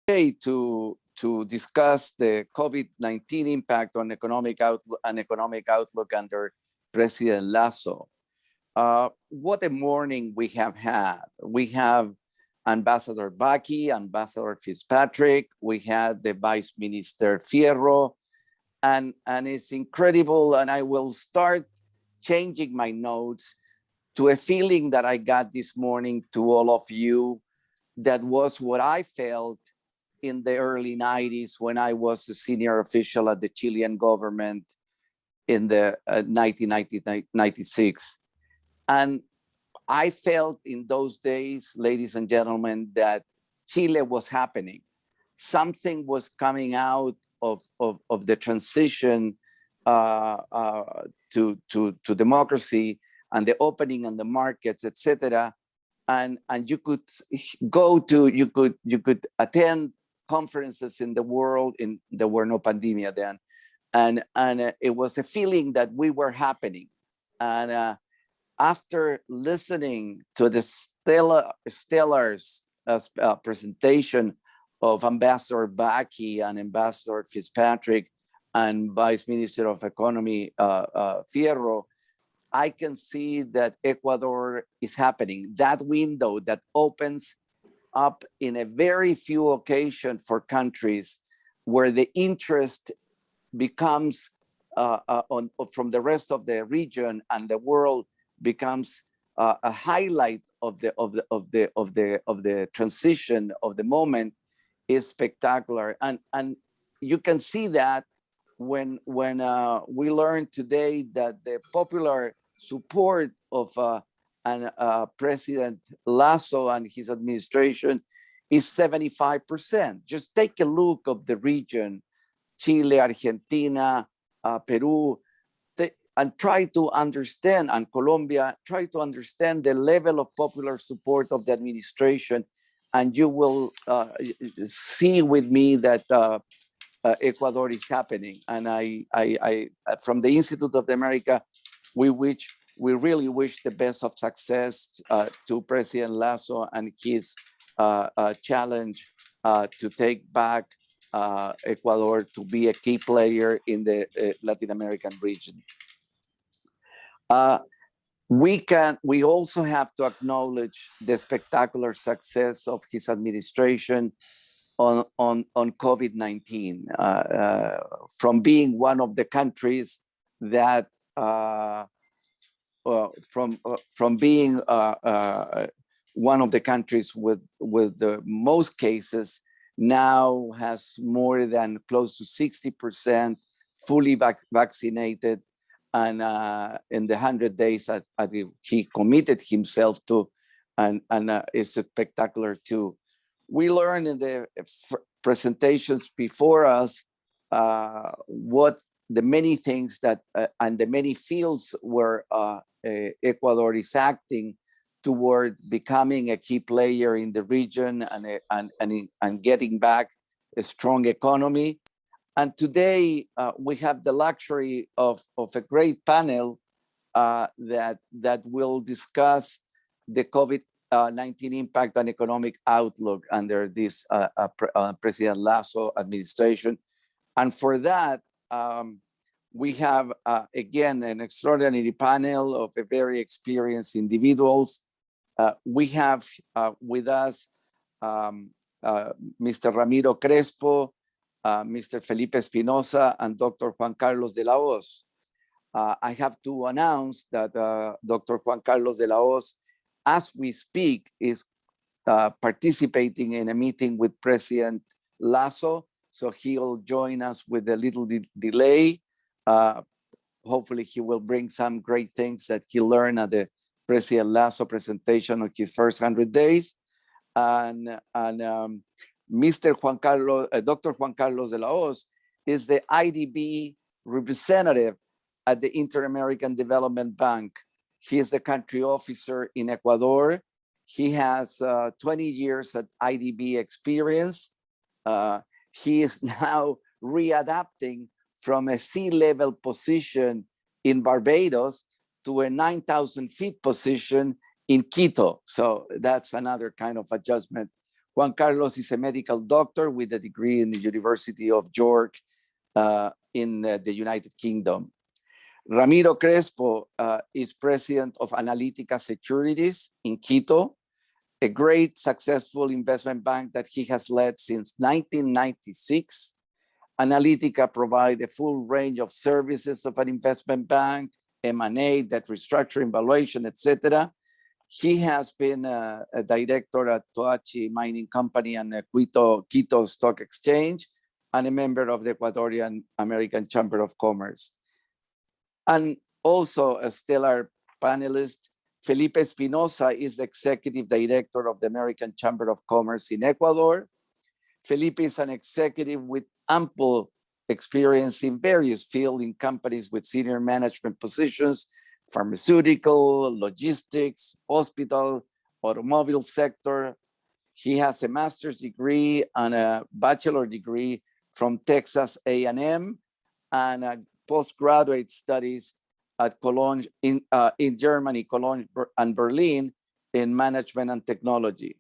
today to discuss the COVID-19 impact on economic outlook under President Lasso. What a morning we have had. We have Ambassador Baki, Ambassador Fitzpatrick, we had the Vice Minister Fierro, and it's incredible. And I will start changing my notes to a feeling that I got this morning to all of you. That was what I felt in the early 90s when I was a senior official at the Chilean government in the 1996. And I felt in those days, ladies and gentlemen, that Chile was happening. Something was coming out of the transition to democracy and the opening on the markets, etc. And you could you could attend conferences in the world. There were no pandemia then, and it was a feeling that we were happening. And after listening to the stellar presentation of Ambassador Baki and Ambassador Fitzpatrick and Vice Minister of Economy Fierro, I can see that Ecuador is happening. That window that opens up in a very few occasions for countries where the interest becomes from the rest of the region and the world becomes a highlight of the transition of the moment is spectacular. And you can see that when we learned today that the popular support of President Lasso and his administration is 75%. Just take a look of the region, Chile, Argentina, Peru, and try to understand, and Colombia, try to understand the level of popular support of the administration, and you will see with me that Ecuador is happening. And I from the Institute of the America, we really wish the best of success to President Lasso and his challenge to take back Ecuador to be a key player in the Latin American region. We also have to acknowledge the spectacular success of his administration on COVID-19, from being one of the countries that from being one of the countries with the most cases, now has more than close to 60% fully vaccinated, and in the 100 days that he committed himself to, and is spectacular too. We learned in the presentations before us what the many things that and the many fields where Ecuador is acting toward becoming a key player in the region and getting back a strong economy. And today we have the luxury of a great panel that will discuss the COVID-19 impact and economic outlook under this President Lasso administration. And for that, we have, again, an extraordinary panel of a very experienced individuals. We have with us Mr. Ramiro Crespo, Mr. Felipe Espinosa, and Dr. Juan Carlos de la Hoz. I have to announce that Dr. Juan Carlos de la Hoz, as we speak, is participating in a meeting with President Lasso, so he'll join us with a little delay. Hopefully he will bring some great things that he learned at the President Lasso presentation of his first 100 days. And Mr. Juan Carlos, Dr. Juan Carlos de la Hoz is the IDB representative at the Inter-American Development Bank. He is the country officer in Ecuador. He has 20 years at IDB experience. He is now readapting from a sea-level position in Barbados to a 9,000 feet position in Quito. So that's another kind of adjustment. Juan Carlos is a medical doctor with a degree in the University of York in the United Kingdom. Ramiro Crespo is president of Analytica Securities in Quito, a great successful investment bank that he has led since 1996. Analytica provide a full range of services of an investment bank, M&A, debt restructuring, valuation, etc. He has been a director at Toachi Mining Company and the Quito Stock Exchange, and a member of the Ecuadorian American Chamber of Commerce. And also a stellar panelist, Felipe Espinosa is the executive director of the American Chamber of Commerce in Ecuador. Felipe is an executive with ample experience in various fields in companies with senior management positions, pharmaceutical, logistics, hospital, automobile sector. He has a master's degree and a bachelor degree from Texas A&M and a postgraduate studies at Cologne in Germany, Cologne and Berlin in management and technology.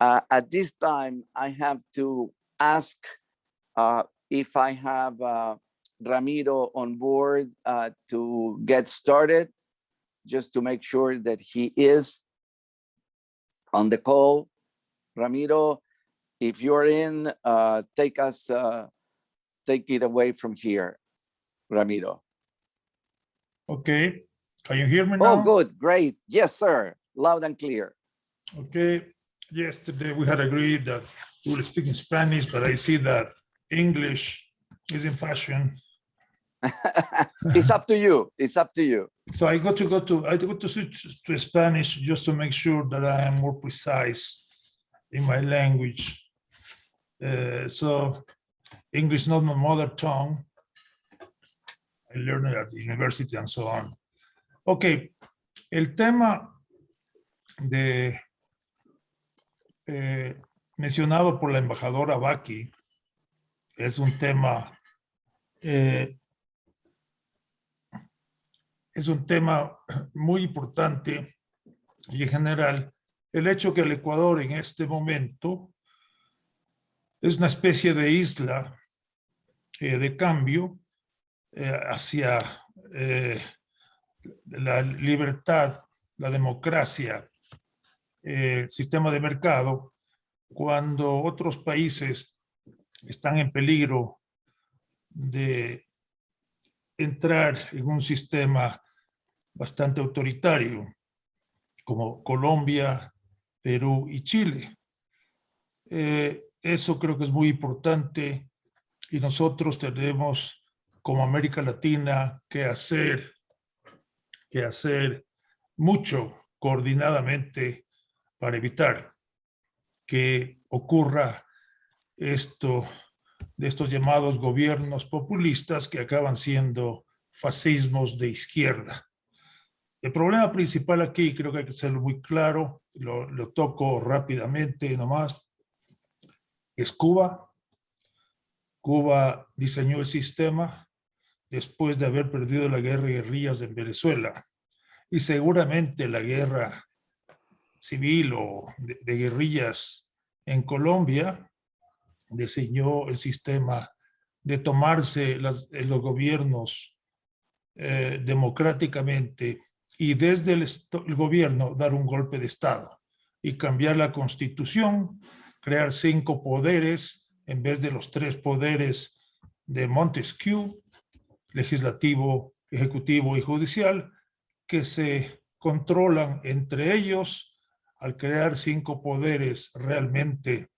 At this time, I have to ask if I have Ramiro on board to get started, just to make sure that he is on the call. Ramiro, if you're in, take it away from here, Ramiro. Okay, can you hear me now? Oh, good, great. Yes, sir, loud and clear. Okay, yesterday we had agreed that we will speak in Spanish, but I see that English is in fashion. It's up to you, it's up to you. So I got to switch to Spanish just to make sure that I am more precise in my language. So English is not my mother tongue. I learned it at the university and so on. Ok, el tema mencionado por la embajadora Baki es un tema muy importante y en general el hecho que el Ecuador en este momento es una especie de isla de cambio hacia la libertad, la democracia, el sistema de mercado, cuando otros países están en peligro de entrar en un sistema bastante autoritario, como Colombia, Perú y Chile. Eso creo que es muy importante y nosotros tenemos como América Latina que hacer mucho coordinadamente para evitar que ocurra esto de estos llamados gobiernos populistas que acaban siendo fascismos de izquierda. El problema principal aquí, creo que hay que hacerlo muy claro, lo toco rápidamente nomás, es Cuba. Cuba diseñó el sistema después de haber perdido la guerra de guerrillas en Venezuela. Y seguramente la guerra civil o de guerrillas en Colombia diseñó el sistema de tomarse los gobiernos democráticamente y desde el gobierno dar un golpe de Estado y cambiar la Constitución, crear 5 poderes en vez de los 3 poderes de Montesquieu, legislativo, ejecutivo y judicial, que se controlan entre ellos. Al crear 5 poderes realmente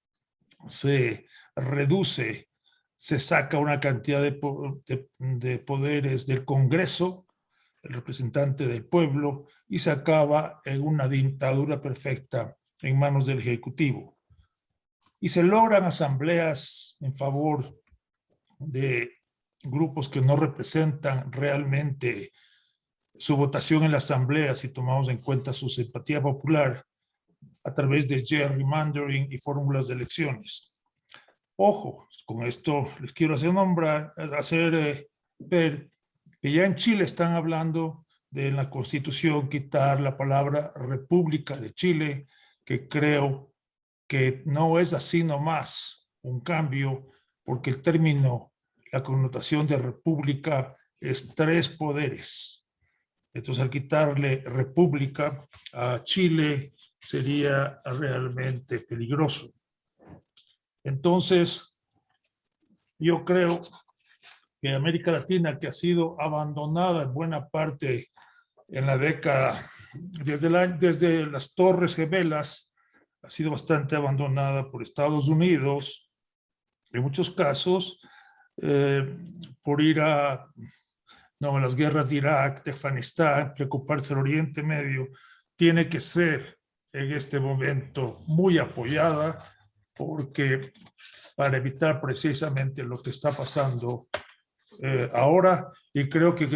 se reduce, se saca una cantidad de poderes del Congreso, el representante del pueblo, y se acaba en una dictadura perfecta en manos del Ejecutivo. Y se logran asambleas en favor de grupos que no representan realmente su votación en la asamblea, si tomamos en cuenta su simpatía popular, a través de gerrymandering y fórmulas de elecciones. Ojo, con esto les quiero hacer ver que ya en Chile están hablando de la Constitución quitar la palabra República de Chile, que creo que no es así nomás un cambio, porque el término, la connotación de república es tres poderes. Entonces, al quitarle república a Chile sería realmente peligroso. Entonces, yo creo que América Latina, que ha sido abandonada en buena parte en la década, desde las Torres Gemelas, ha sido bastante abandonada por Estados Unidos, en muchos casos, por ir a las guerras de Irak, de Afganistán, preocuparse del Oriente Medio, tiene que ser en este momento muy apoyada, porque para evitar precisamente lo que está pasando ahora, y creo que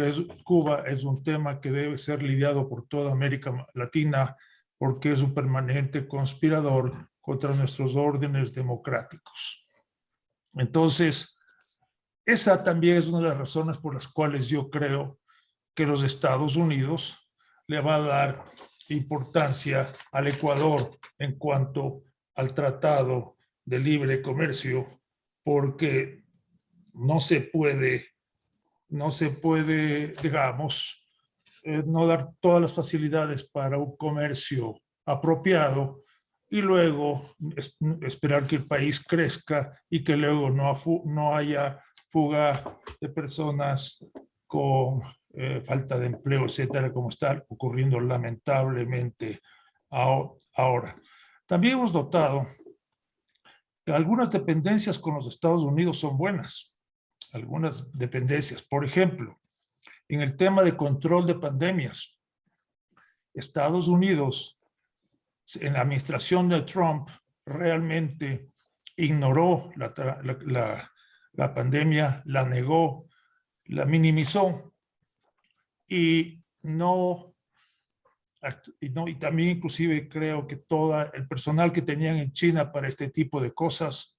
Cuba es un tema que debe ser lidiado por toda América Latina, porque es un permanente conspirador contra nuestros órdenes democráticos. Entonces, esa también es una de las razones por las cuales yo creo que los Estados Unidos le va a dar importancia al Ecuador en cuanto al Tratado de Libre Comercio, porque no se puede, digamos, no dar todas las facilidades para un comercio apropiado y luego esperar que el país crezca y que luego no haya fuga de personas con falta de empleo, etcétera, como está ocurriendo lamentablemente ahora. También hemos notado que algunas dependencias con los Estados Unidos son buenas, algunas dependencias. Por ejemplo, en el tema de control de pandemias, Estados Unidos, en la administración de Trump, realmente ignoró la pandemia, la negó, la minimizó y también inclusive creo que todo el personal que tenían en China para este tipo de cosas,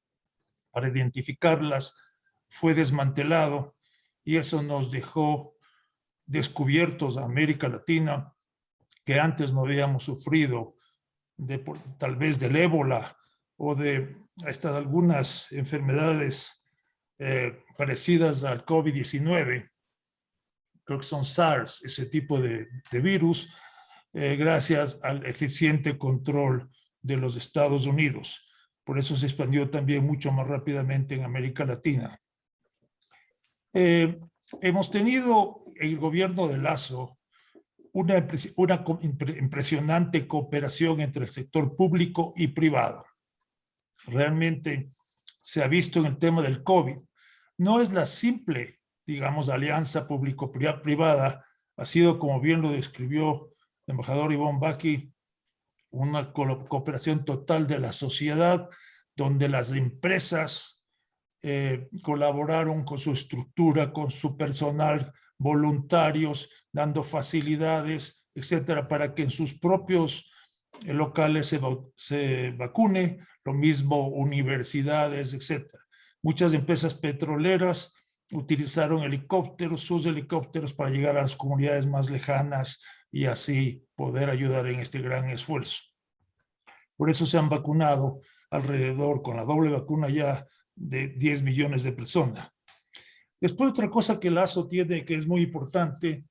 para identificarlas, fue desmantelado, y eso nos dejó descubiertos a América Latina, que antes no habíamos sufrido tal vez del ébola o de algunas enfermedades parecidas al COVID-19, creo que son SARS, ese tipo de virus, gracias al eficiente control de los Estados Unidos. Por eso se expandió también mucho más rápidamente en América Latina. Hemos tenido en el gobierno de Lasso una impresionante cooperación entre el sector público y privado. Realmente se ha visto en el tema del COVID. No es la simple, digamos, alianza público-privada, ha sido, como bien lo describió el embajador Ivonne Baki, una cooperación total de la sociedad, donde las empresas colaboraron con su estructura, con su personal, voluntarios, dando facilidades, etcétera, para que en sus propios locales se vacune, lo mismo universidades, etcétera. Muchas empresas petroleras utilizaron sus helicópteros para llegar a las comunidades más lejanas y así poder ayudar en este gran esfuerzo. Por eso se han vacunado alrededor, con la doble vacuna ya, de 10 millones de personas. Después, otra cosa que Lasso tiene que es muy importante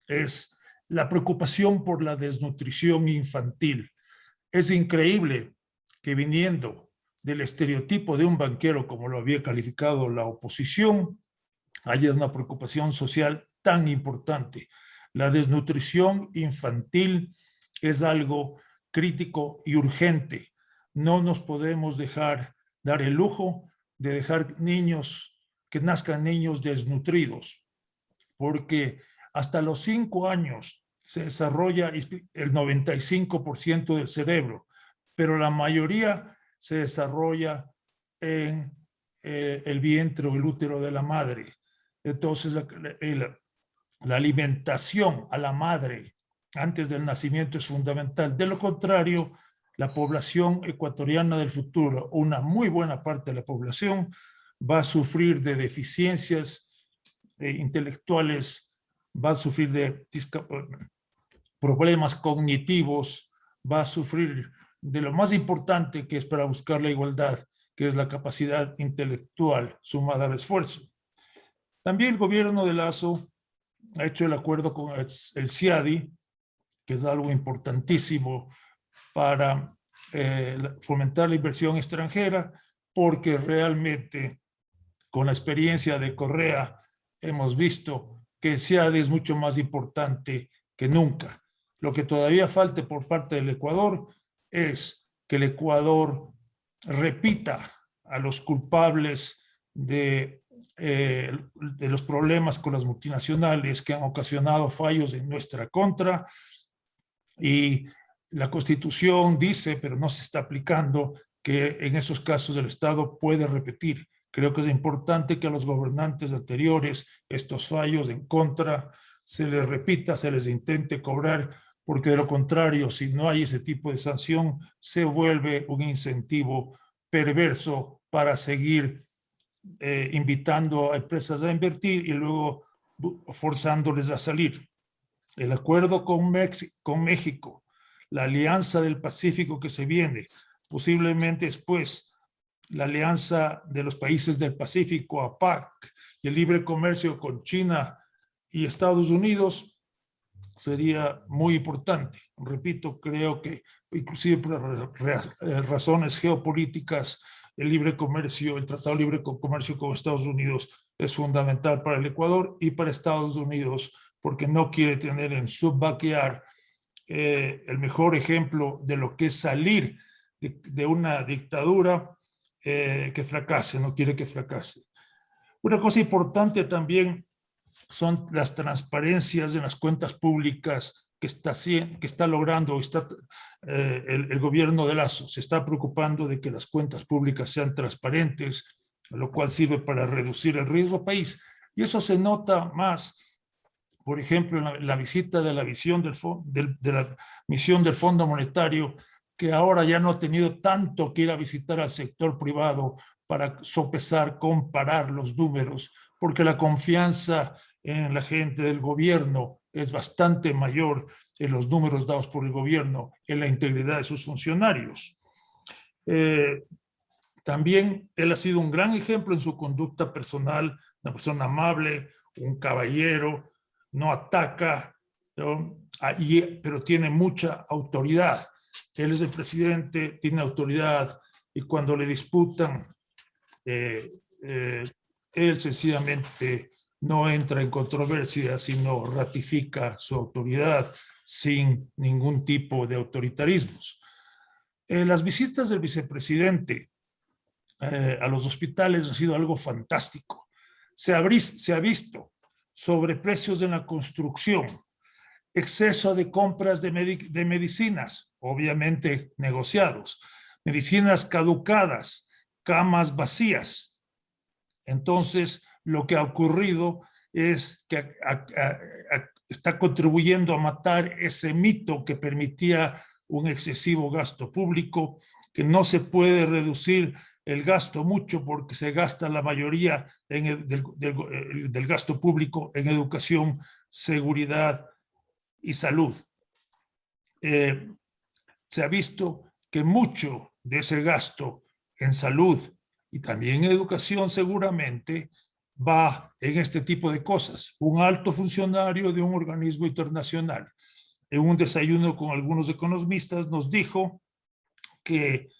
es la preocupación por la desnutrición infantil. Es increíble que, viniendo del estereotipo de un banquero, como lo había calificado la oposición, haya una preocupación social tan importante. La desnutrición infantil es algo crítico y urgente. No nos podemos dar el lujo de dejar que nazcan niños desnutridos, porque hasta los 5 años se desarrolla el 95% del cerebro, pero la mayoría se desarrolla en el vientre o el útero de la madre. Entonces, la alimentación a la madre antes del nacimiento es fundamental. De lo contrario, la población ecuatoriana del futuro, una muy buena parte de la población, va a sufrir de deficiencias intelectuales, va a sufrir de problemas cognitivos, va a sufrir de lo más importante que es para buscar la igualdad, que es la capacidad intelectual sumada al esfuerzo. También el gobierno de Lasso ha hecho el acuerdo con el CIADI, que es algo importantísimo para fomentar la inversión extranjera, porque realmente con la experiencia de Correa hemos visto que el CIADI es mucho más importante que nunca. Lo que todavía falta por parte del Ecuador es que el Ecuador repita a los culpables de los problemas con las multinacionales que han ocasionado fallos en nuestra contra, y la Constitución dice, pero no se está aplicando, que en esos casos el Estado puede repetir. Creo que es importante que a los gobernantes anteriores estos fallos en contra se les repita, se les intente cobrar, porque de lo contrario, si no hay ese tipo de sanción, se vuelve un incentivo perverso para seguir invitando a empresas a invertir y luego forzándoles a salir. El acuerdo con México, la alianza del Pacífico que se viene, posiblemente después la alianza de los países del Pacífico, APAC, y el libre comercio con China y Estados Unidos, sería muy importante. Repito, creo que inclusive por razones geopolíticas, el libre comercio, el Tratado de Libre Comercio con Estados Unidos es fundamental para el Ecuador y para Estados Unidos, porque no quiere tener en su backyard el mejor ejemplo de lo que es salir de una dictadura que fracase, no quiere que fracase. Una cosa importante también son las transparencias en las cuentas públicas que está logrando el gobierno de Lasso. Se está preocupando de que las cuentas públicas sean transparentes, lo cual sirve para reducir el riesgo país. Y eso se nota más, por ejemplo, en la visita de la misión del Fondo Monetario, que ahora ya no ha tenido tanto que ir a visitar al sector privado para sopesar, comparar los números, porque la confianza en la gente del gobierno es bastante mayor en los números dados por el gobierno, en la integridad de sus funcionarios. También él ha sido un gran ejemplo en su conducta personal, una persona amable, un caballero, no ataca, ¿no? Pero tiene mucha autoridad. Él es el presidente, tiene autoridad, y cuando le disputan, él sencillamente no entra en controversia, sino ratifica su autoridad sin ningún tipo de autoritarismos. Las visitas del vicepresidente a los hospitales ha sido algo fantástico. Se ha visto sobreprecios en la construcción, exceso de compras de medicinas, obviamente negociados, medicinas caducadas, camas vacías. Entonces, lo que ha ocurrido es que está contribuyendo a matar ese mito que permitía un excesivo gasto público, que no se puede reducir el gasto mucho porque se gasta la mayoría del gasto público en educación, seguridad y salud. Se ha visto que mucho de ese gasto en salud y también en educación seguramente va en este tipo de cosas. Un alto funcionario de un organismo internacional, en un desayuno con algunos economistas, nos dijo que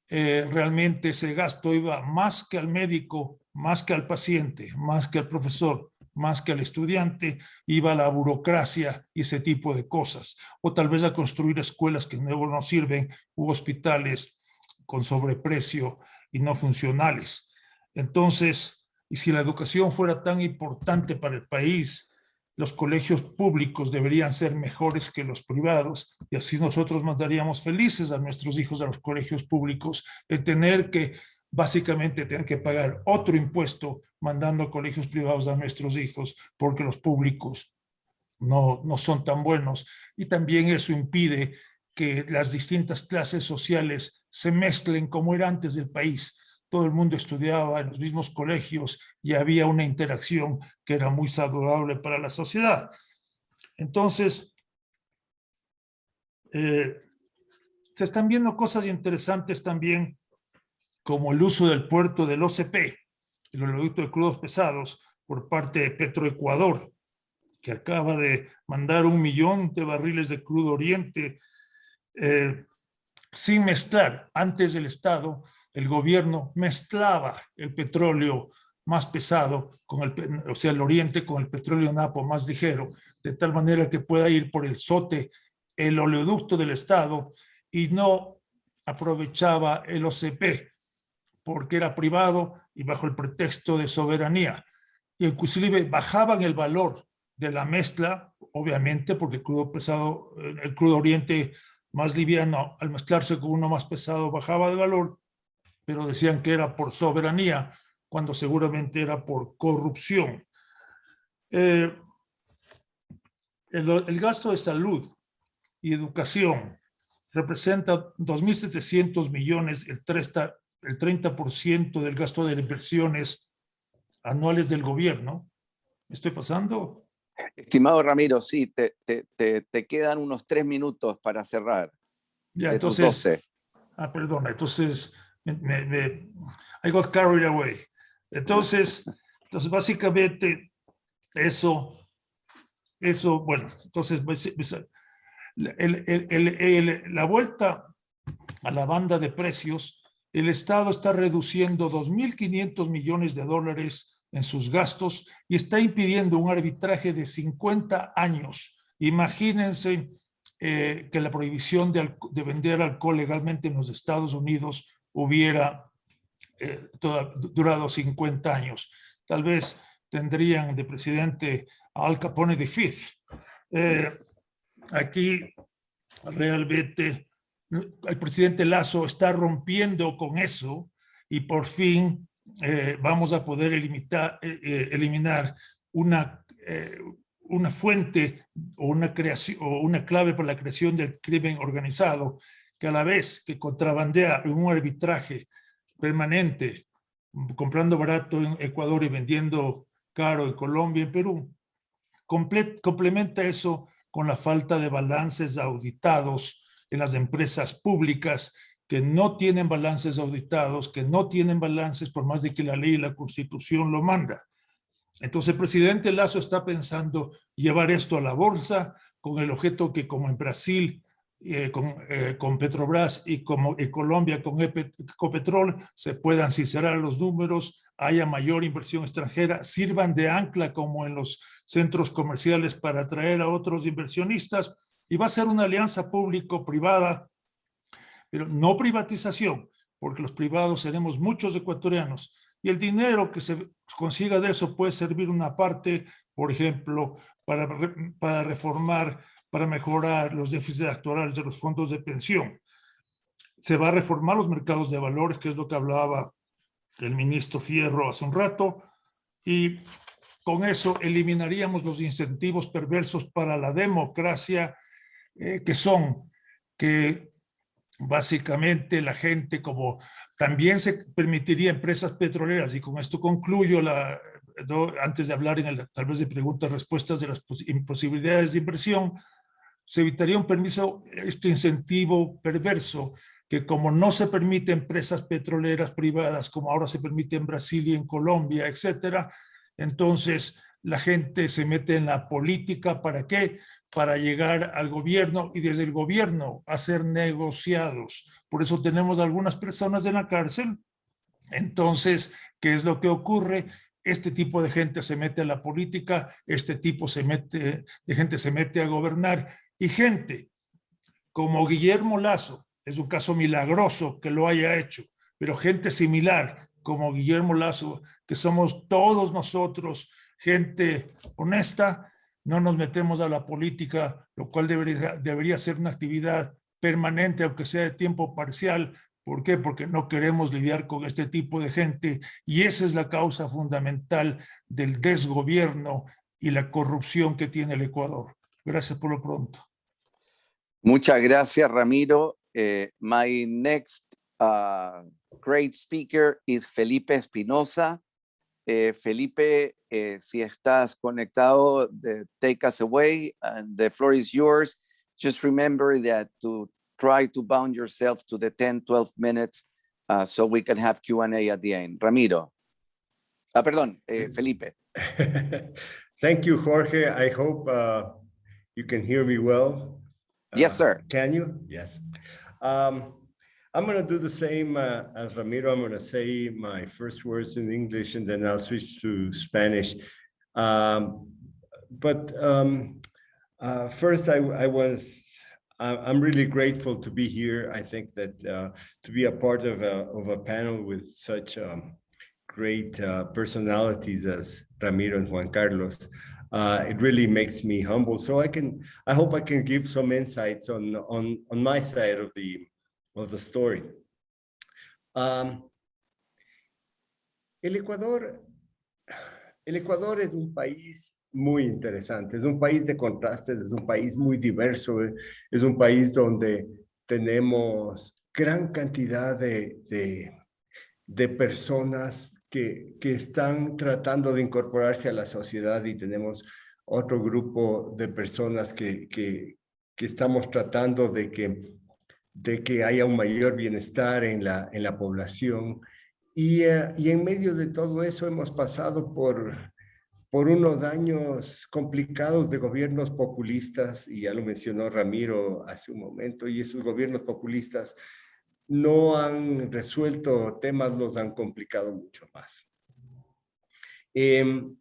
realmente ese gasto iba más que al médico, más que al paciente, más que al profesor, más que al estudiante, iba a la burocracia y ese tipo de cosas. O tal vez a construir escuelas que luego no sirven, u hospitales con sobreprecio y no funcionales. Entonces, y si la educación fuera tan importante para el país, los colegios públicos deberían ser mejores que los privados, y así nosotros mandaríamos felices a nuestros hijos a los colegios públicos, de tener que básicamente tener que pagar otro impuesto mandando a colegios privados a nuestros hijos porque los públicos no son tan buenos. Y también eso impide que las distintas clases sociales se mezclen como era antes del país. Todo el mundo estudiaba en los mismos colegios y había una interacción que era muy saludable para la sociedad. Entonces, Se están viendo cosas interesantes también, como el uso del puerto del OCP, el oleoducto de crudos pesados, por parte de Petroecuador, que acaba de mandar 1 millón de barriles de crudo oriente sin mezclar. Antes del Estado, el gobierno mezclaba el petróleo más pesado, o sea, el oriente, con el petróleo napo más ligero, de tal manera que pueda ir por el SOTE, el oleoducto del Estado, y no aprovechaba el OCP porque era privado y bajo el pretexto de soberanía. Y inclusive bajaban el valor de la mezcla, obviamente, porque el crudo pesado, el crudo oriente más liviano, al mezclarse con uno más pesado, bajaba de valor, pero decían que era por soberanía, cuando seguramente era por corrupción. El gasto de salud y educación representa 2.700 millones, el 30% del gasto de inversiones anuales del gobierno. ¿Me estoy pasando? Estimado Ramiro, sí, te quedan unos 3 minutos para cerrar. Ya, De tus entonces, 12. perdona, entonces I got carried away. Entonces básicamente eso, bueno, entonces la vuelta a la banda de precios, el Estado está reduciendo 2.500 millones de dólares en sus gastos y está impidiendo un arbitraje de 50 años. Imagínense que la prohibición de vender alcohol legalmente en los Estados Unidos hubiera durado 50 años. Tal vez tendrían de presidente a Al Capone the Fifth. Aquí realmente el presidente Lasso está rompiendo con eso y por fin vamos a poder eliminar una fuente o una creación o una clave para la creación del crimen organizado, que a la vez que contrabandea en un arbitraje permanente, comprando barato en Ecuador y vendiendo caro en Colombia y en Perú, complementa eso con la falta de balances auditados en las empresas públicas, que no tienen balances auditados, que no tienen balances por más de que la ley y la Constitución lo manda. Entonces el presidente Lasso está pensando llevar esto a la bolsa con el objeto que, como en Brasil con Petrobras y como en Colombia con Ecopetrol, se puedan sincerar los números, haya mayor inversión extranjera, sirvan de ancla como en los centros comerciales para atraer a otros inversionistas, y va a ser una alianza público-privada, pero no privatización, porque los privados seremos muchos ecuatorianos, y el dinero que se consiga de eso puede servir una parte, por ejemplo, para reformar, para mejorar los déficits actuales de los fondos de pensión. Se va a reformar los mercados de valores, que es lo que hablaba el ministro Fierro hace un rato, y con eso eliminaríamos los incentivos perversos para la democracia, que son que básicamente la gente, como también se permitiría empresas petroleras, y con esto concluyo antes de hablar tal vez de preguntas, respuestas de las imposibilidades de inversión, se evitaría un permiso, este incentivo perverso, que como no se permite empresas petroleras privadas, como ahora se permite en Brasil y en Colombia, etcétera, entonces la gente se mete en la política. ¿Para qué? Para llegar al gobierno y desde el gobierno hacer negociados. Por eso tenemos algunas personas en la cárcel. Entonces, ¿qué es lo que ocurre? Este tipo de gente se mete a la política, este tipo de gente se mete a gobernar, y gente como Guillermo Lasso, es un caso milagroso que lo haya hecho, pero gente similar como Guillermo Lasso, que somos todos nosotros, gente honesta, no nos metemos a la política, lo cual debería ser una actividad permanente, aunque sea de tiempo parcial. ¿Por qué? Porque no queremos lidiar con este tipo de gente, y esa es la causa fundamental del desgobierno y la corrupción que tiene el Ecuador. Gracias por lo pronto. Muchas gracias, Ramiro. My next great speaker is Felipe Espinosa. Felipe, si estás conectado, take us away, and the floor is yours. Just remember that to try to bound yourself to the 10, 12 minutes so we can have Q&A at the end. Ramiro. Perdón, Felipe. Thank you, Jorge. I hope you can hear me well. Yes, sir. Can you? Yes. I'm going to do the same as Ramiro. I'm going to say my first words in English and then I'll switch to Spanish. First, I'm really grateful to be here. I think that to be a part of a panel with such great personalities as Ramiro and Juan Carlos, it really makes me humble. So I hope I can give some insights on my side of the story. El Ecuador es un país muy interesante, es un país de contrastes, es un país muy diverso, es un país donde tenemos gran cantidad de personas que están tratando de incorporarse a la sociedad y tenemos otro grupo de personas que estamos tratando de que haya un mayor bienestar en la población. Y en medio de todo eso hemos pasado por unos años complicados de gobiernos populistas, y ya lo mencionó Ramiro hace un momento, y esos gobiernos populistas no han resuelto temas, los han complicado mucho más. El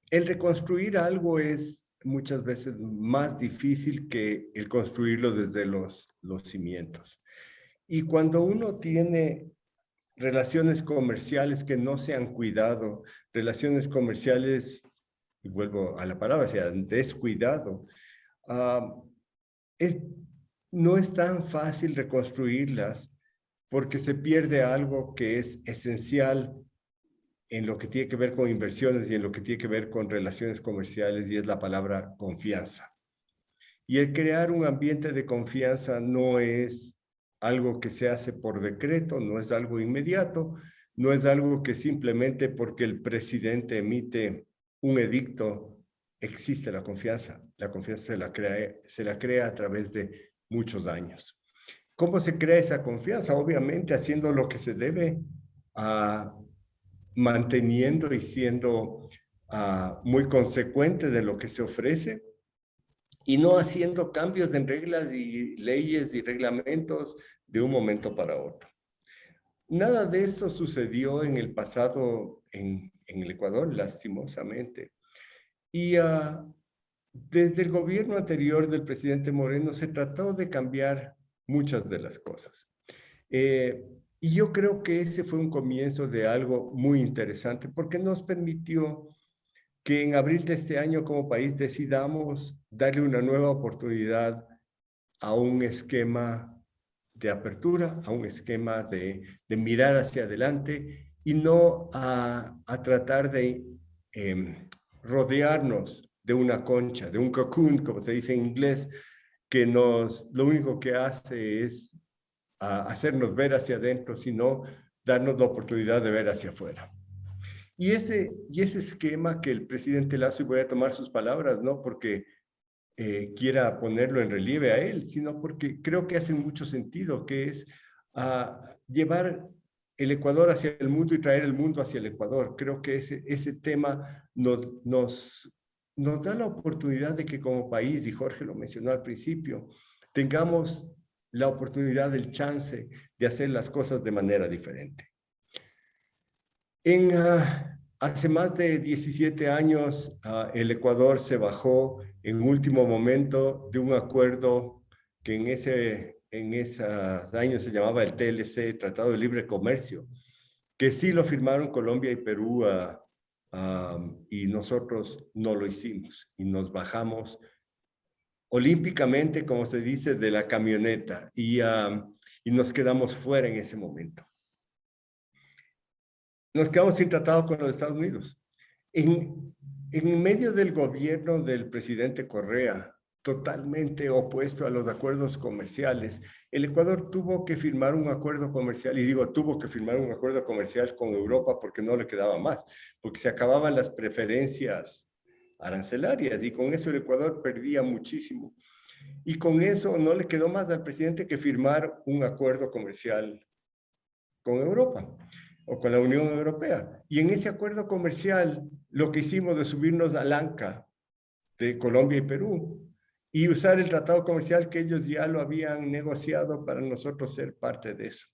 reconstruir algo es muchas veces más difícil que el construirlo desde los cimientos. Y cuando uno tiene relaciones comerciales que no se han cuidado, relaciones comerciales, y vuelvo a la palabra, se han descuidado, no es tan fácil reconstruirlas porque se pierde algo que es esencial en lo que tiene que ver con inversiones y en lo que tiene que ver con relaciones comerciales, y es la palabra confianza. Y el crear un ambiente de confianza no es algo que se hace por decreto, no es algo inmediato, no es algo que simplemente porque el presidente emite un edicto existe la confianza. La confianza se la crea a través de muchos años. ¿Cómo se crea esa confianza? Obviamente haciendo lo que se debe, manteniendo y siendo muy consecuente de lo que se ofrece, y no haciendo cambios en reglas y leyes y reglamentos de un momento para otro. Nada de eso sucedió en el pasado en el Ecuador, lastimosamente. Y desde el gobierno anterior del presidente Moreno se trató de cambiar muchas de las cosas. Y yo creo que ese fue un comienzo de algo muy interesante, porque nos permitió que en abril de este año como país decidamos darle una nueva oportunidad a un esquema de apertura, a un esquema de mirar hacia adelante y no a tratar de rodearnos de una concha, de un cocoon, como se dice en inglés, que lo único que hace es hacernos ver hacia adentro, sino darnos la oportunidad de ver hacia afuera. Y ese esquema que el presidente Lasso, y voy a tomar sus palabras, no porque quiera ponerlo en relieve a él, sino porque creo que hace mucho sentido, que es llevar el Ecuador hacia el mundo y traer el mundo hacia el Ecuador. Creo que ese tema nos da la oportunidad de que como país, y Jorge lo mencionó al principio, tengamos la oportunidad, el chance de hacer las cosas de manera diferente. Hace más de 17 años, el Ecuador se bajó en último momento de un acuerdo que en esos años se llamaba el TLC, Tratado de Libre Comercio, que sí lo firmaron Colombia y Perú, y nosotros no lo hicimos y nos bajamos olímpicamente, como se dice, de la camioneta y nos quedamos fuera en ese momento. Nos quedamos sin tratado con los Estados Unidos. En medio del gobierno del presidente Correa, totalmente opuesto a los acuerdos comerciales, el Ecuador tuvo que firmar un acuerdo comercial, y digo tuvo que firmar un acuerdo comercial con Europa porque no le quedaba más, porque se acababan las preferencias arancelarias y con eso el Ecuador perdía muchísimo. Y con eso no le quedó más al presidente que firmar un acuerdo comercial con Europa o con la Unión Europea. Y en ese acuerdo comercial, lo que hicimos de subirnos al ANCA de Colombia y Perú y usar el tratado comercial que ellos ya lo habían negociado para nosotros ser parte de eso.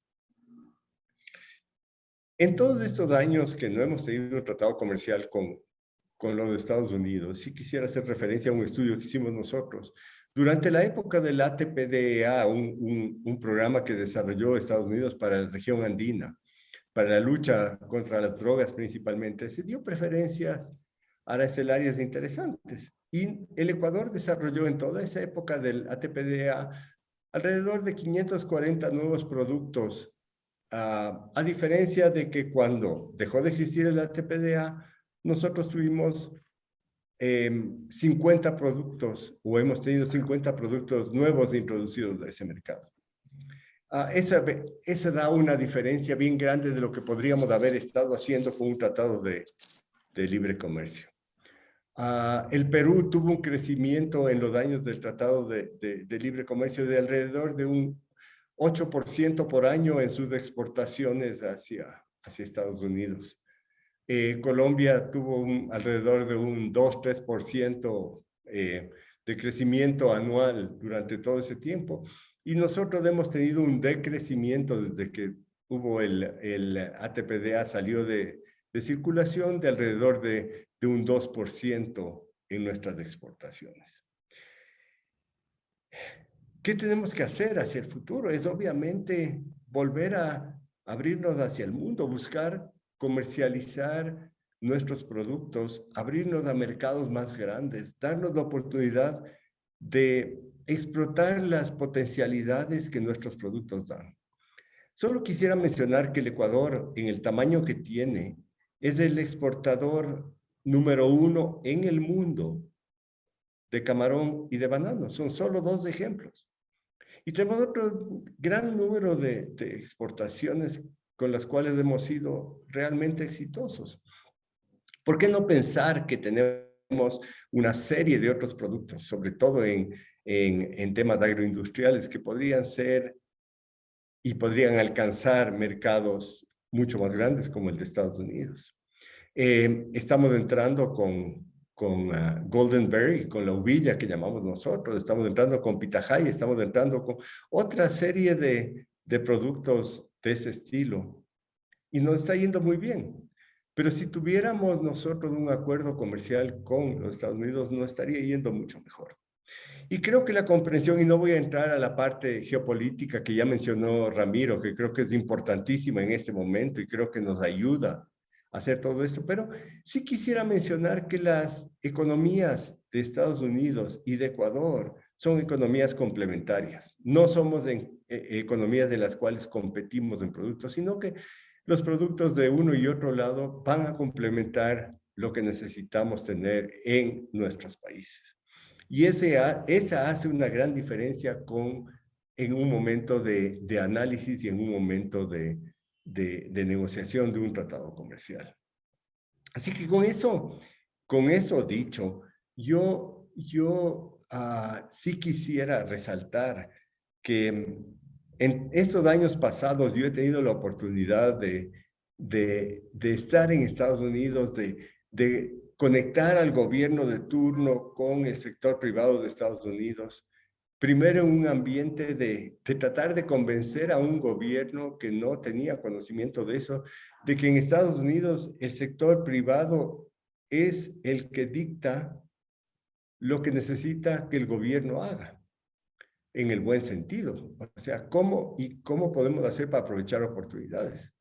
En todos estos años que no hemos tenido un tratado comercial con los Estados Unidos, sí quisiera hacer referencia a un estudio que hicimos nosotros. Durante la época del ATPDEA, un programa que desarrolló Estados Unidos para la región andina, para la lucha contra las drogas principalmente, se dio preferencias a arancelarias interesantes. Y el Ecuador desarrolló en toda esa época del ATPDEA alrededor de 540 nuevos productos, a diferencia de que cuando dejó de existir el ATPDEA, nosotros tuvimos 50 productos, o hemos tenido 50 productos nuevos introducidos a ese mercado. Esa da una diferencia bien grande de lo que podríamos haber estado haciendo con un tratado de libre comercio. El Perú tuvo un crecimiento en los años del tratado de libre comercio de alrededor de un 8% por año en sus exportaciones hacia Estados Unidos. Colombia tuvo alrededor de un 2-3% de crecimiento anual durante todo ese tiempo. Y nosotros hemos tenido un decrecimiento desde que hubo el ATPDA, salió de circulación de alrededor de un 2% en nuestras exportaciones. ¿Qué tenemos que hacer hacia el futuro? Es obviamente volver a abrirnos hacia el mundo, buscar comercializar nuestros productos, abrirnos a mercados más grandes, darnos la oportunidad de explotar las potencialidades que nuestros productos dan. Solo quisiera mencionar que el Ecuador, en el tamaño que tiene, es el exportador número 1 en el mundo de camarón y de banano. Son solo 2 ejemplos. Y tenemos otro gran número de exportaciones con las cuales hemos sido realmente exitosos. ¿Por qué no pensar que tenemos una serie de otros productos, sobre todo en temas agroindustriales, que podrían ser y podrían alcanzar mercados mucho más grandes como el de Estados Unidos? Estamos entrando con Golden Berry, con la uvilla que llamamos nosotros, estamos entrando con pitahaya, estamos entrando con otra serie de productos de ese estilo. Y nos está yendo muy bien. Pero si tuviéramos nosotros un acuerdo comercial con los Estados Unidos, nos estaría yendo mucho mejor. Y creo que la comprensión, y no voy a entrar a la parte geopolítica que ya mencionó Ramiro, que creo que es importantísima en este momento y creo que nos ayuda a hacer todo esto, pero sí quisiera mencionar que las economías de Estados Unidos y de Ecuador son economías complementarias. No somos economías de las cuales competimos en productos, sino que los productos de uno y otro lado van a complementar lo que necesitamos tener en nuestros países. Y esa hace una gran diferencia en un momento de análisis y en un momento de negociación de un tratado comercial. Así que con eso dicho, yo sí quisiera resaltar que en estos años pasados yo he tenido la oportunidad de estar en Estados Unidos, de conectar al gobierno de turno con el sector privado de Estados Unidos, primero en un ambiente de tratar de convencer a un gobierno que no tenía conocimiento de eso, de que en Estados Unidos el sector privado es el que dicta lo que necesita que el gobierno haga, en el buen sentido. O sea, ¿cómo podemos hacer para aprovechar oportunidades?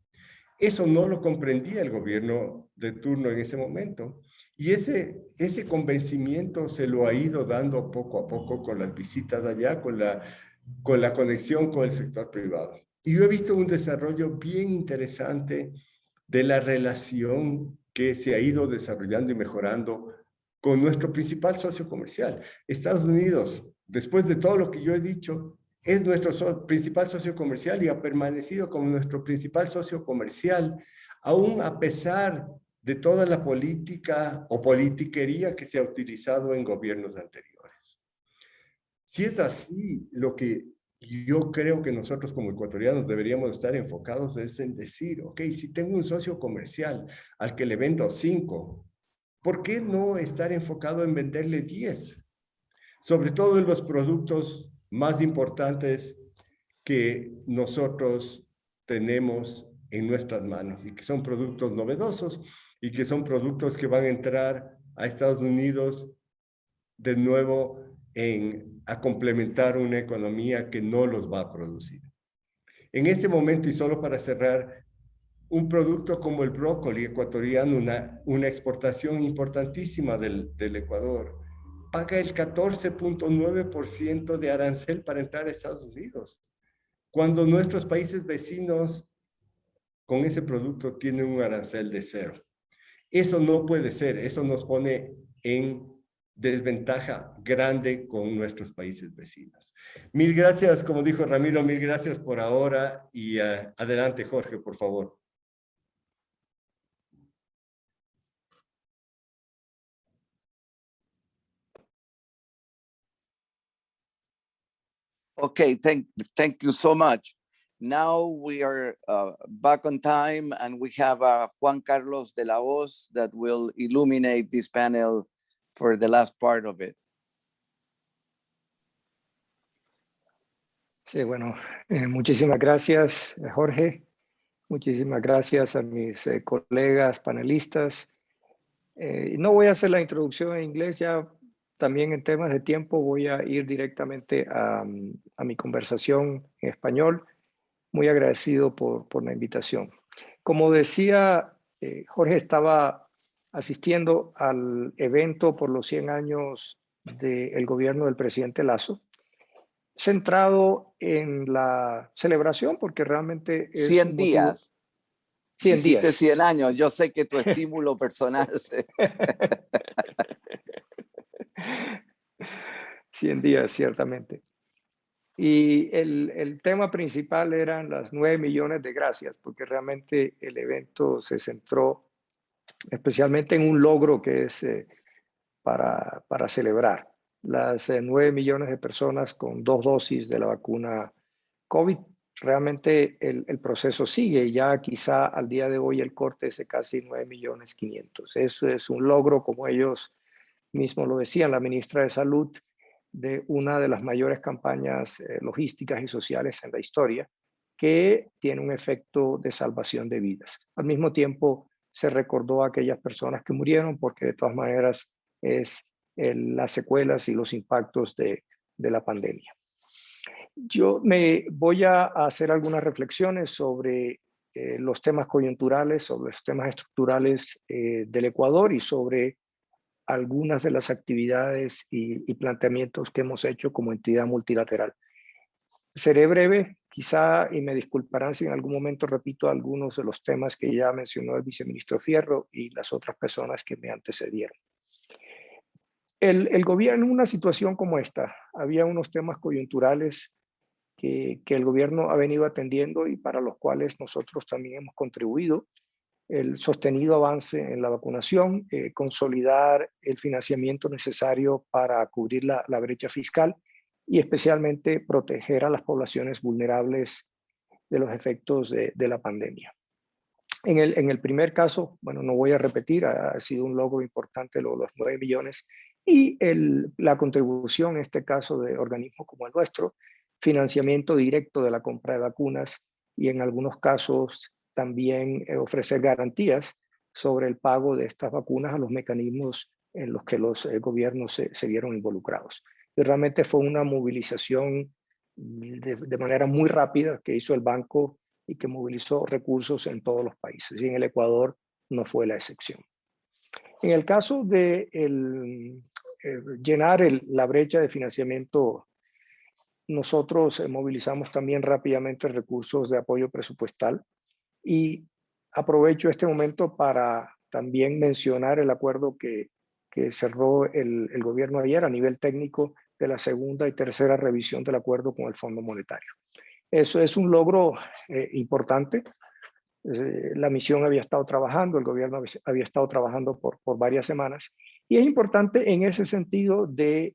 Eso no lo comprendía el gobierno de turno en ese momento. Y ese convencimiento se lo ha ido dando poco a poco con las visitas allá, con la conexión con el sector privado. Y yo he visto un desarrollo bien interesante de la relación que se ha ido desarrollando y mejorando con nuestro principal socio comercial. Estados Unidos, después de todo lo que yo he dicho, es nuestro principal socio comercial y ha permanecido como nuestro principal socio comercial, aún a pesar de toda la política o politiquería que se ha utilizado en gobiernos anteriores. Si es así, lo que yo creo que nosotros como ecuatorianos deberíamos estar enfocados es en decir, ok, si tengo un socio comercial al que le vendo 5, ¿por qué no estar enfocado en venderle 10? Sobre todo en los productos más importantes que nosotros tenemos en nuestras manos y que son productos novedosos y que son productos que van a entrar a Estados Unidos de nuevo a complementar una economía que no los va a producir. En este momento, y solo para cerrar, un producto como el brócoli ecuatoriano, una exportación importantísima del Ecuador, paga el 14.9% de arancel para entrar a Estados Unidos, cuando nuestros países vecinos con ese producto tienen un arancel de 0. Eso no puede ser, eso nos pone en desventaja grande con nuestros países vecinos. Mil gracias, como dijo Ramiro, mil gracias por ahora y adelante, Jorge, por favor. Okay, thank you so much. Now we are back on time, and we have Juan Carlos de la Hoz that will illuminate this panel for the last part of it. Sí, bueno, muchísimas gracias, Jorge. Muchísimas gracias a mis colegas panelistas. No voy a hacer la introducción en inglés, ya también en temas de tiempo voy a ir directamente a mi conversación en español. Muy agradecido por la invitación. Como decía, Jorge estaba asistiendo al evento por los 100 años del gobierno del presidente Lasso, centrado en la celebración, porque realmente es 100 un días. 100 Dijiste días. 100 años. Yo sé que tu estímulo personal se... 100 días, ciertamente. Y el tema principal eran las 9 millones de gracias, porque realmente el evento se centró especialmente en un logro que es para celebrar. Las 9 millones de personas con 2 dosis de la vacuna COVID. Realmente el proceso sigue, ya quizá al día de hoy el corte es de casi 9.500.000. Eso es un logro, como ellos mismos lo decían, la ministra de Salud, de una de las mayores campañas logísticas y sociales en la historia, que tiene un efecto de salvación de vidas. Al mismo tiempo, se recordó a aquellas personas que murieron, porque de todas maneras es las secuelas y los impactos de la pandemia. Yo me voy a hacer algunas reflexiones sobre los temas coyunturales, sobre los temas estructurales del Ecuador y sobre algunas de las actividades y planteamientos que hemos hecho como entidad multilateral. Seré breve, quizá, y me disculparán si en algún momento repito algunos de los temas que ya mencionó el viceministro Fierro y las otras personas que me antecedieron. El gobierno en una situación como esta, había unos temas coyunturales que el gobierno ha venido atendiendo y para los cuales nosotros también hemos contribuido. El sostenido avance en la vacunación, consolidar el financiamiento necesario para cubrir la brecha fiscal y especialmente proteger a las poblaciones vulnerables de los efectos de la pandemia. En el primer caso, bueno, no voy a repetir, ha sido un logro importante los 9 millones y la contribución en este caso de organismos como el nuestro, financiamiento directo de la compra de vacunas y en algunos casos también ofrecer garantías sobre el pago de estas vacunas a los mecanismos en los que los gobiernos se vieron involucrados. Y realmente fue una movilización de manera muy rápida que hizo el banco y que movilizó recursos en todos los países. Y en el Ecuador no fue la excepción. En el caso de llenar la brecha de financiamiento, nosotros movilizamos también rápidamente recursos de apoyo presupuestal y aprovecho este momento para también mencionar el acuerdo que cerró el gobierno ayer a nivel técnico de la segunda y tercera revisión del acuerdo con el Fondo Monetario. Eso es un logro importante. La misión había estado trabajando, el gobierno había estado trabajando por varias semanas y es importante en ese sentido de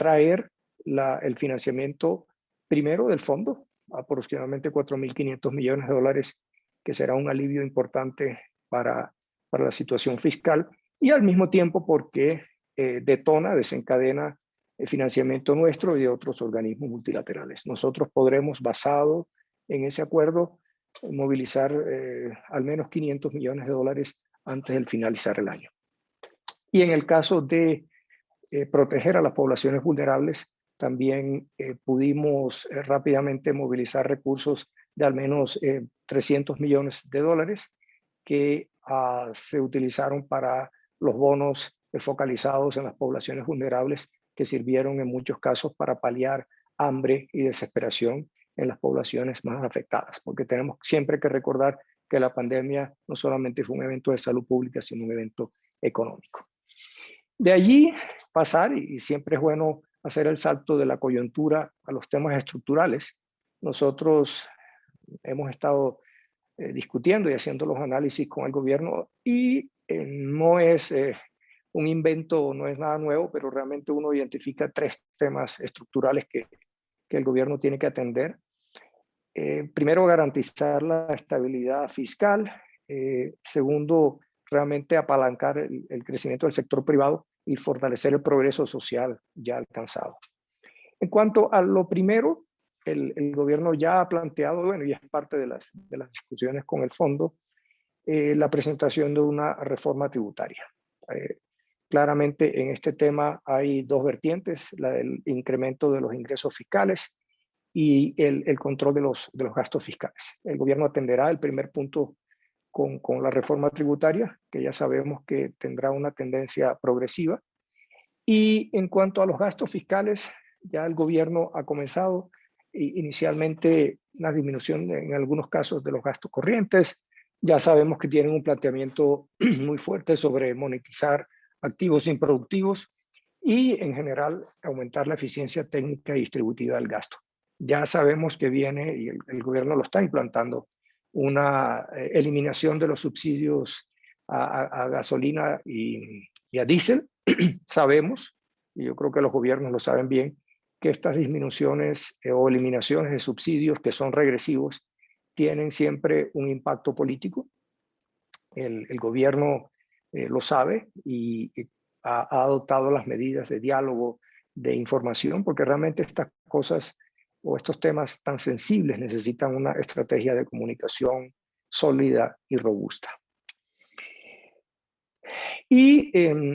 traer el financiamiento primero del fondo, aproximadamente 4.500 millones de dólares, que será un alivio importante para la situación fiscal, y al mismo tiempo porque desencadena el financiamiento nuestro y de otros organismos multilaterales. Nosotros podremos, basado en ese acuerdo, movilizar al menos 500 millones de dólares antes de finalizar el año. Y en el caso de proteger a las poblaciones vulnerables, también pudimos rápidamente movilizar recursos de al menos 300 millones de dólares que se utilizaron para los bonos focalizados en las poblaciones vulnerables, que sirvieron en muchos casos para paliar hambre y desesperación en las poblaciones más afectadas, porque tenemos siempre que recordar que la pandemia no solamente fue un evento de salud pública, sino un evento económico. De allí pasar, y siempre es bueno hacer el salto de la coyuntura a los temas estructurales. Nosotros hemos estado discutiendo y haciendo los análisis con el gobierno, y no es un invento, no es nada nuevo, pero realmente uno identifica 3 temas estructurales que el gobierno tiene que atender. Primero, garantizar la estabilidad fiscal. Segundo, realmente apalancar el crecimiento del sector privado y fortalecer el progreso social ya alcanzado. En cuanto a lo primero, el gobierno ya ha planteado, bueno, y es parte de las discusiones con el fondo, la presentación de una reforma tributaria. Claramente en este tema hay 2 vertientes, la del incremento de los ingresos fiscales y el control de los gastos fiscales. El gobierno atenderá el primer punto con la reforma tributaria, que ya sabemos que tendrá una tendencia progresiva. Y en cuanto a los gastos fiscales, ya el gobierno ha comenzado inicialmente una disminución en algunos casos de los gastos corrientes. Ya sabemos que tienen un planteamiento muy fuerte sobre monetizar activos improductivos y, en general, aumentar la eficiencia técnica y distributiva del gasto. Ya sabemos que viene, y el gobierno lo está implantando, una eliminación de los subsidios a gasolina y a diésel. Sabemos, y yo creo que los gobiernos lo saben bien, que estas disminuciones o eliminaciones de subsidios que son regresivos tienen siempre un impacto político. El gobierno lo sabe y ha adoptado las medidas de diálogo, de información, porque realmente estas cosas o estos temas tan sensibles necesitan una estrategia de comunicación sólida y robusta. Y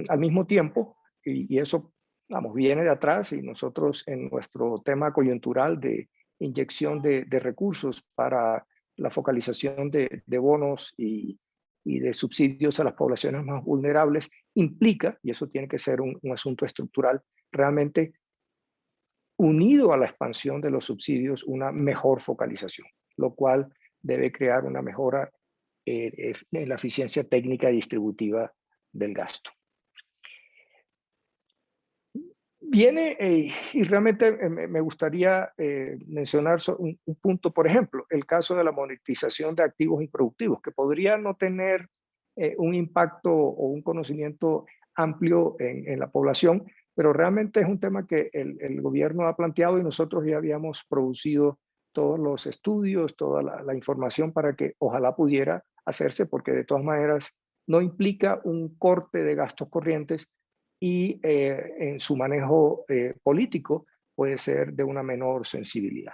al mismo tiempo, y eso, vamos, viene de atrás, y nosotros en nuestro tema coyuntural de inyección de recursos para la focalización de bonos y de subsidios a las poblaciones más vulnerables, implica, y eso tiene que ser un asunto estructural, realmente unido a la expansión de los subsidios, una mejor focalización, lo cual debe crear una mejora en la eficiencia técnica y distributiva del gasto. Viene, y realmente me gustaría mencionar un punto, por ejemplo, el caso de la monetización de activos improductivos, que podría no tener un impacto o un conocimiento amplio en la población, pero realmente es un tema que el gobierno ha planteado, y nosotros ya habíamos producido todos los estudios, toda la información para que ojalá pudiera hacerse, porque de todas maneras no implica un corte de gastos corrientes, y en su manejo político puede ser de una menor sensibilidad.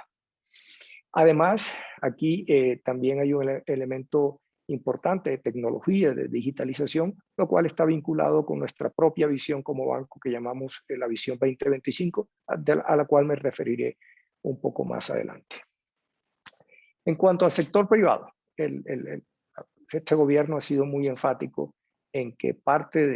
Además, aquí también hay un elemento importante de tecnología, de digitalización, lo cual está vinculado con nuestra propia visión como banco, que llamamos la visión 2025, a la cual me referiré un poco más adelante. En cuanto al sector privado, este gobierno ha sido muy enfático en que parte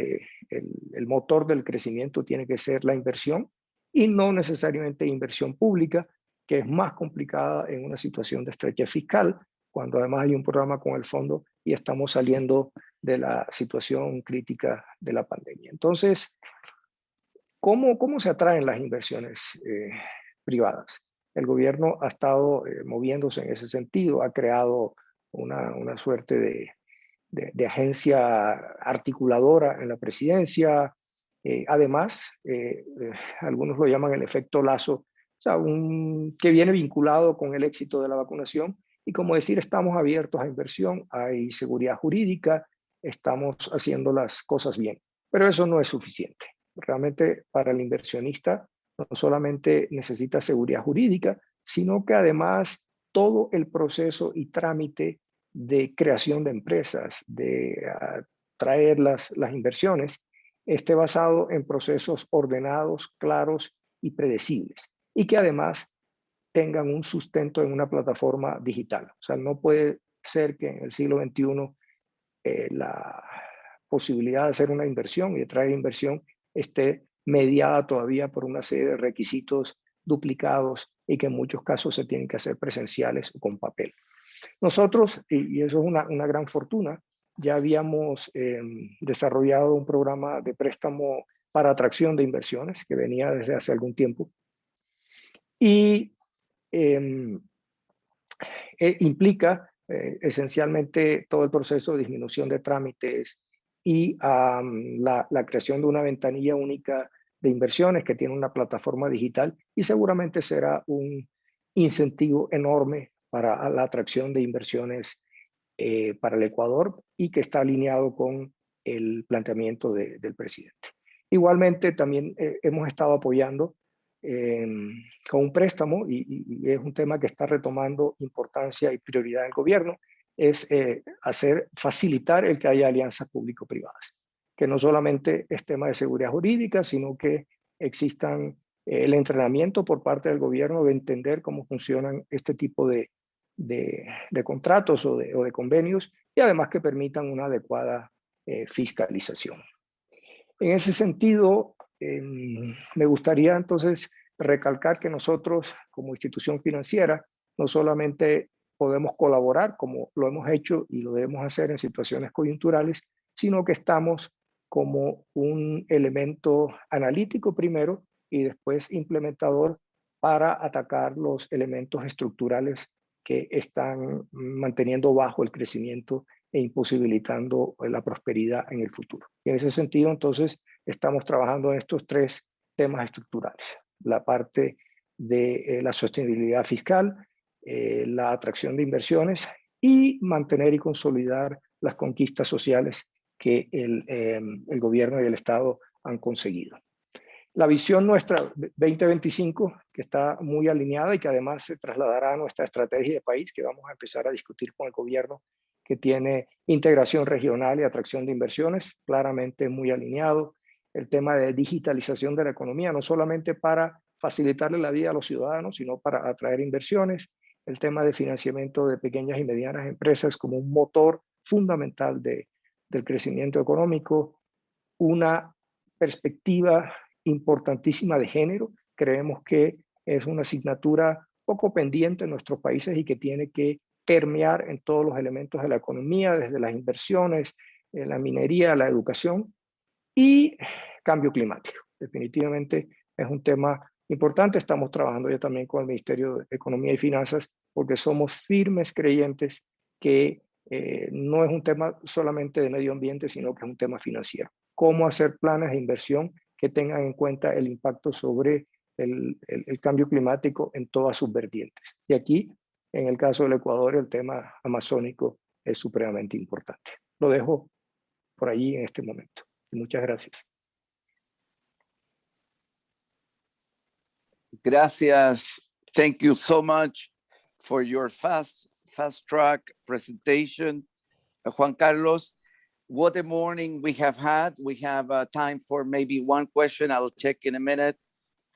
del motor del crecimiento tiene que ser la inversión, y no necesariamente inversión pública, que es más complicada en una situación de estrechez fiscal, cuando además hay un programa con el fondo y estamos saliendo de la situación crítica de la pandemia. Entonces, ¿cómo se atraen las inversiones privadas? El gobierno ha estado moviéndose en ese sentido, ha creado una suerte de agencia articuladora en la presidencia, Además, algunos lo llaman el efecto Lazo, o sea, que viene vinculado con el éxito de la vacunación. Y como decir, estamos abiertos a inversión, hay seguridad jurídica, estamos haciendo las cosas bien. Pero eso no es suficiente. Realmente para el inversionista no solamente necesita seguridad jurídica, sino que además todo el proceso y trámite de creación de empresas, de traer las inversiones, esté basado en procesos ordenados, claros y predecibles. Y que además tengan un sustento en una plataforma digital. O sea, no puede ser que en el siglo XXI la posibilidad de hacer una inversión y de traer inversión esté mediada todavía por una serie de requisitos duplicados y que en muchos casos se tienen que hacer presenciales o con papel. Nosotros, y eso es una gran fortuna, ya habíamos desarrollado un programa de préstamo para atracción de inversiones que venía desde hace algún tiempo y implica esencialmente todo el proceso de disminución de trámites y la creación de una ventanilla única de inversiones que tiene una plataforma digital y seguramente será un incentivo enorme para la atracción de inversiones para el Ecuador y que está alineado con el planteamiento del presidente. Igualmente también hemos estado apoyando con un préstamo y es un tema que está retomando importancia y prioridad del gobierno, es facilitar el que haya alianzas público-privadas, que no solamente es tema de seguridad jurídica, sino que existan el entrenamiento por parte del gobierno de entender cómo funcionan este tipo de contratos o de convenios y además que permitan una adecuada fiscalización. En ese sentido, me gustaría entonces recalcar que nosotros como institución financiera no solamente podemos colaborar como lo hemos hecho y lo debemos hacer en situaciones coyunturales, sino que estamos como un elemento analítico primero y después implementador para atacar los elementos estructurales que están manteniendo bajo el crecimiento e imposibilitando la prosperidad en el futuro. Y en ese sentido, entonces, estamos trabajando en estos tres temas estructurales. La parte de la sostenibilidad fiscal, la atracción de inversiones y mantener y consolidar las conquistas sociales que el gobierno y el Estado han conseguido. La visión nuestra 2025, que está muy alineada y que además se trasladará a nuestra estrategia de país, que vamos a empezar a discutir con el gobierno, que tiene integración regional y atracción de inversiones, claramente muy alineado. El tema de digitalización de la economía, no solamente para facilitarle la vida a los ciudadanos, sino para atraer inversiones. El tema de financiamiento de pequeñas y medianas empresas como un motor fundamental del crecimiento económico. Una perspectiva importantísima de género. Creemos que es una asignatura poco pendiente en nuestros países y que tiene que permear en todos los elementos de la economía, desde las inversiones, la minería, la educación y cambio climático. Definitivamente es un tema importante. Estamos trabajando ya también con el Ministerio de Economía y Finanzas porque somos firmes creyentes que no es un tema solamente de medio ambiente, sino que es un tema financiero. Cómo hacer planes de inversión que tengan en cuenta el impacto sobre el cambio climático en todas sus vertientes. Y aquí, en el caso del Ecuador, el tema amazónico es supremamente importante. Lo dejo por allí en este momento. Muchas gracias. Gracias. Thank you so much for your fast track presentation. Juan Carlos, what a morning we have had. We have time for maybe one question. I'll check in a minute.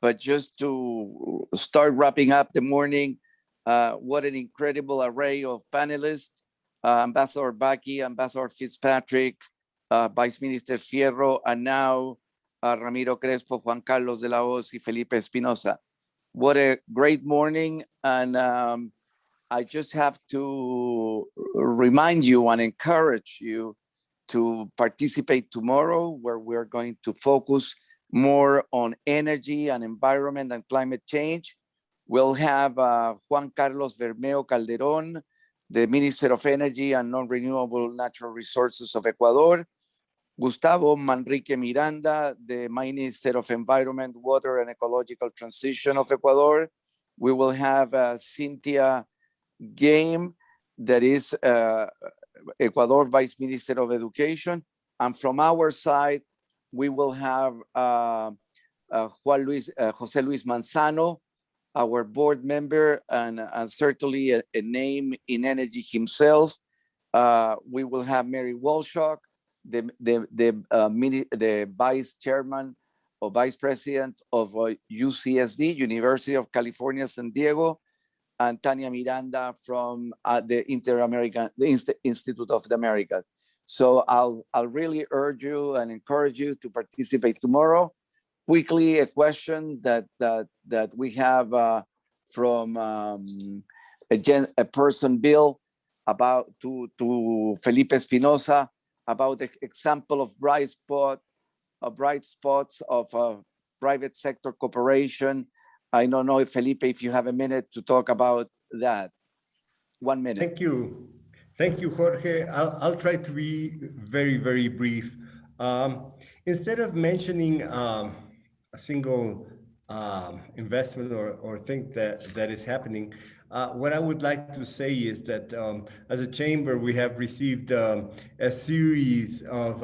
But just to start wrapping up the morning, what an incredible array of panelists. Ambassador Bakke, Ambassador Fitzpatrick, Vice Minister Fierro, and now Ramiro Crespo, Juan Carlos de la Hoz, y Felipe Espinosa. What a great morning. And I just have to remind you and encourage you to participate tomorrow, where we're going to focus more on energy and environment and climate change. We'll have Juan Carlos Bermeo Calderón, the Minister of Energy and Non-Renewable Natural Resources of Ecuador, Gustavo Manrique Miranda, the Minister of Environment, Water and Ecological Transition of Ecuador. We will have Cynthia Game, that is Ecuador Vice Minister of Education. And from our side, we will have Jose Luis Manzano, our board member, and certainly a name in energy himself. We will have Mary Walshock, the vice chairman or vice president of UCSD, University of California, San Diego, and Tania Miranda from the Institute of the Americas. So I'll really urge you and encourage you to participate tomorrow. Quickly, a question that we have from a person, Bill, about to Felipe Espinosa, about the example of bright spots of private sector cooperation. I don't know if Felipe, if you have a minute to talk about that. 1 minute. Thank you, Jorge. I'll try to be very, very brief. Instead of mentioning a single investment or thing that is happening, what I would like to say is that as a chamber, we have received a series of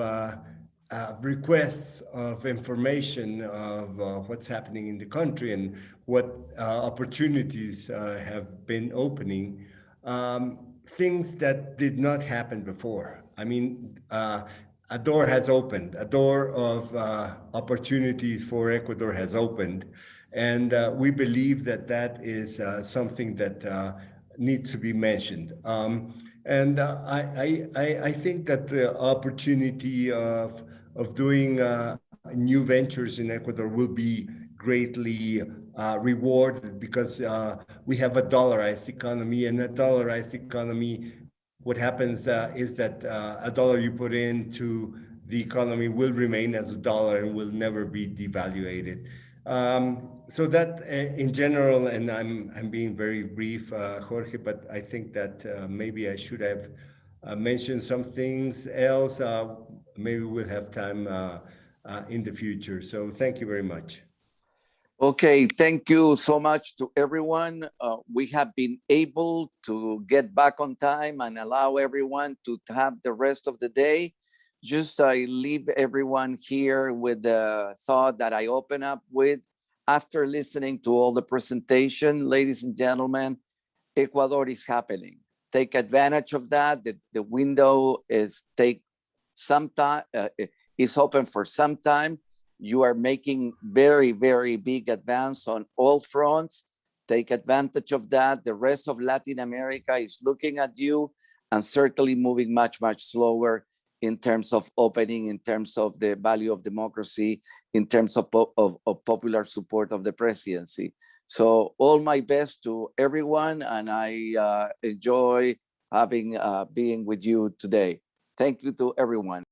requests of information of what's happening in the country and what opportunities have been opening, things that did not happen before. I mean, a door has opened, a door of opportunities for Ecuador has opened. And we believe that that is something that needs to be mentioned. And I think that the opportunity of doing new ventures in Ecuador will be greatly rewarded because we have a dollarized economy, and a dollarized economy, what happens is that a dollar you put into the economy will remain as a dollar and will never be devaluated. So that in general, and I'm being very brief, Jorge, but I think that maybe I should have mentioned some things else. Maybe we'll have time in the future. So thank you very much. Okay, thank you so much to everyone. We have been able to get back on time and allow everyone to have the rest of the day. Just I leave everyone here with the thought that I open up with. After listening to all the presentation, ladies and gentlemen, Ecuador is happening. Take advantage of that. The window is is open for some time. You are making very, very big advance on all fronts. Take advantage of that. The rest of Latin America is looking at you and certainly moving much, much slower in terms of opening, in terms of the value of democracy, in terms of popular support of the presidency. So all my best to everyone, and I enjoy having being with you today. Thank you to everyone.